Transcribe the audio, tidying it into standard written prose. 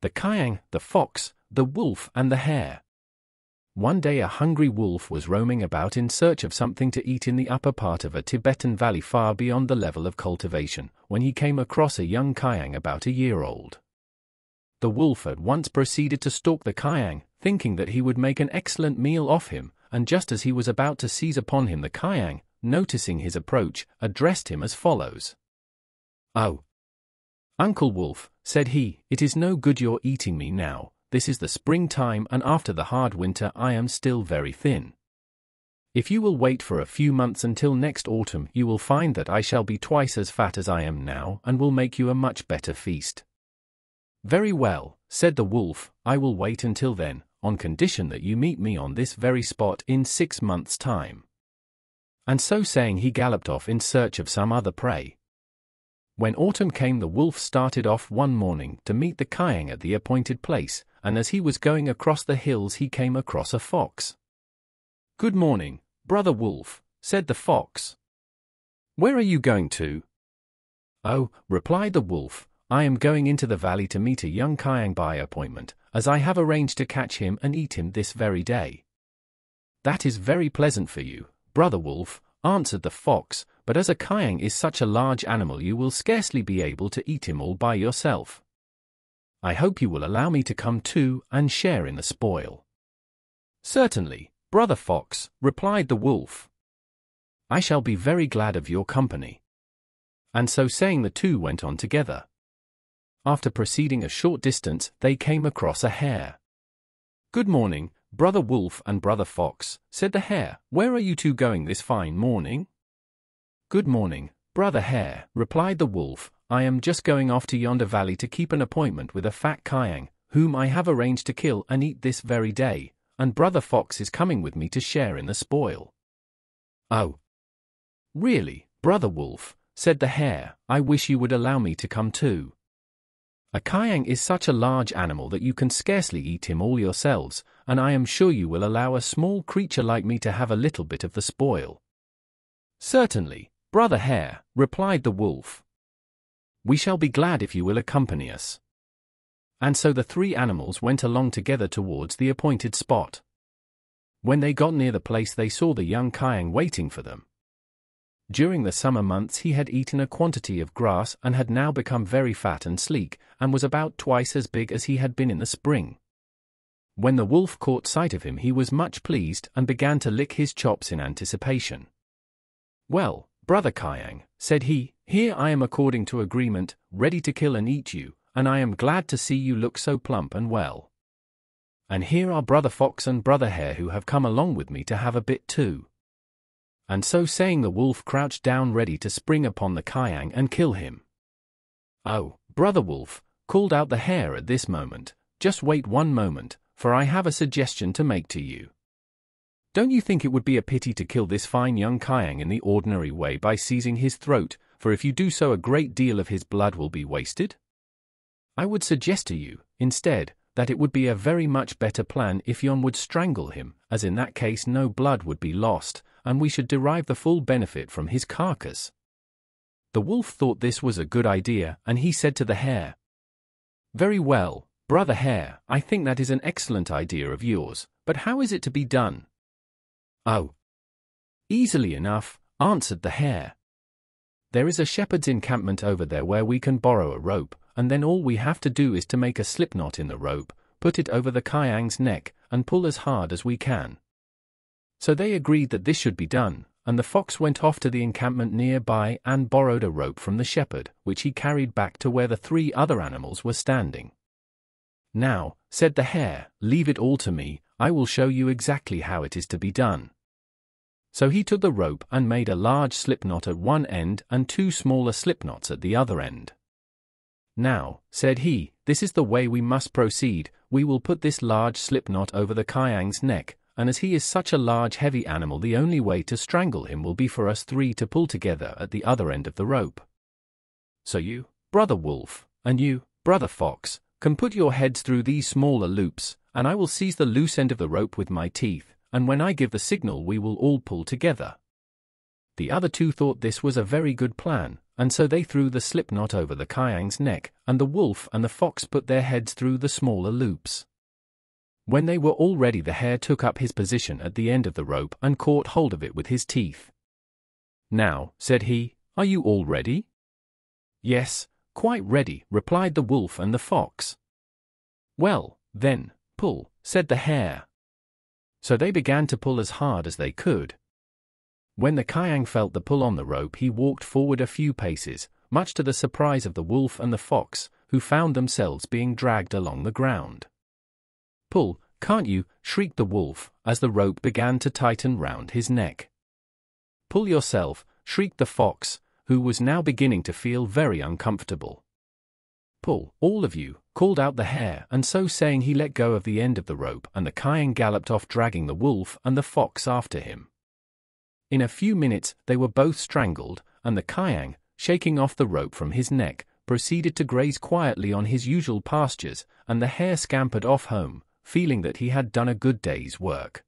the Kyang, the fox, the wolf and the hare. One day a hungry wolf was roaming about in search of something to eat in the upper part of a Tibetan valley far beyond the level of cultivation, when he came across a young Kyang about a year old. The wolf at once proceeded to stalk the Kyang, thinking that he would make an excellent meal off him, and just as he was about to seize upon him, the Kyang, noticing his approach, addressed him as follows. "Oh, Uncle Wolf," said he, "it is no good your eating me now. This is the springtime, and after the hard winter I am still very thin. If you will wait for a few months until next autumn, you will find that I shall be twice as fat as I am now and will make you a much better feast." "Very well," said the wolf, "I will wait until then, on condition that you meet me on this very spot in 6 months' time." And so saying, he galloped off in search of some other prey. When autumn came, the wolf started off one morning to meet the Kyang at the appointed place, and as he was going across the hills he came across a fox. "Good morning, brother wolf," said the fox. "Where are you going to?" "Oh," replied the wolf, "I am going into the valley to meet a young Kyang by appointment, as I have arranged to catch him and eat him this very day." "That is very pleasant for you, brother wolf," answered the fox, "but as a Kyang is such a large animal you will scarcely be able to eat him all by yourself. I hope you will allow me to come too and share in the spoil." "Certainly, brother fox," replied the wolf. "I shall be very glad of your company." And so saying, the two went on together. After proceeding a short distance, they came across a hare. "Good morning, brother wolf and brother fox," said the hare. "Where are you two going this fine morning?" "Good morning, brother hare," replied the wolf. "I am just going off to yonder valley to keep an appointment with a fat Kyang, whom I have arranged to kill and eat this very day, and brother fox is coming with me to share in the spoil." "Oh, really, brother wolf," said the hare, "I wish you would allow me to come too. A Kyang is such a large animal that you can scarcely eat him all yourselves, and I am sure you will allow a small creature like me to have a little bit of the spoil." "Certainly, brother hare," replied the wolf. "We shall be glad if you will accompany us." And so the three animals went along together towards the appointed spot. When they got near the place they saw the young Kyang waiting for them. During the summer months he had eaten a quantity of grass and had now become very fat and sleek, and was about twice as big as he had been in the spring. When the wolf caught sight of him he was much pleased and began to lick his chops in anticipation. "Well, brother Kyang," said he, "here I am according to agreement, ready to kill and eat you, and I am glad to see you look so plump and well. And here are brother fox and brother hare who have come along with me to have a bit too." And so saying, the wolf crouched down ready to spring upon the Kyang and kill him. "Oh, brother wolf," called out the hare at this moment, "just wait one moment, for I have a suggestion to make to you. Don't you think it would be a pity to kill this fine young Kyang in the ordinary way by seizing his throat, for if you do so a great deal of his blood will be wasted? I would suggest to you, instead, that it would be a very much better plan if yon would strangle him, as in that case no blood would be lost, and we should derive the full benefit from his carcass." The wolf thought this was a good idea, and he said to the hare, "Very well, brother hare, I think that is an excellent idea of yours, but how is it to be done?" "Oh, easily enough," answered the hare. "There is a shepherd's encampment over there where we can borrow a rope, and then all we have to do is to make a slip knot in the rope, put it over the Kyang's neck, and pull as hard as we can." So they agreed that this should be done, and the fox went off to the encampment nearby and borrowed a rope from the shepherd, which he carried back to where the three other animals were standing. "Now," said the hare, "leave it all to me, I will show you exactly how it is to be done." So he took the rope and made a large slip knot at one end and two smaller slip knots at the other end. "Now," said he, "this is the way we must proceed. We will put this large slip knot over the Kyang's neck, and as he is such a large heavy animal the only way to strangle him will be for us three to pull together at the other end of the rope. So you, brother wolf, and you, brother fox, can put your heads through these smaller loops, and I will seize the loose end of the rope with my teeth, and when I give the signal we will all pull together." The other two thought this was a very good plan, and so they threw the slip knot over the Kyang's neck, and the wolf and the fox put their heads through the smaller loops. When they were all ready, the hare took up his position at the end of the rope and caught hold of it with his teeth. "Now," said he, "are you all ready?" "Yes, quite ready," replied the wolf and the fox. "Well, then, pull," said the hare. So they began to pull as hard as they could. When the Kyang felt the pull on the rope, he walked forward a few paces, much to the surprise of the wolf and the fox, who found themselves being dragged along the ground. "Pull, can't you?" shrieked the wolf, as the rope began to tighten round his neck. "Pull yourself," shrieked the fox, who was now beginning to feel very uncomfortable. "Pull, all of you," called out the hare, and so saying he let go of the end of the rope, and the Kyang galloped off, dragging the wolf and the fox after him. In a few minutes they were both strangled, and the Kyang, shaking off the rope from his neck, proceeded to graze quietly on his usual pastures, and the hare scampered off home, feeling that he had done a good day's work.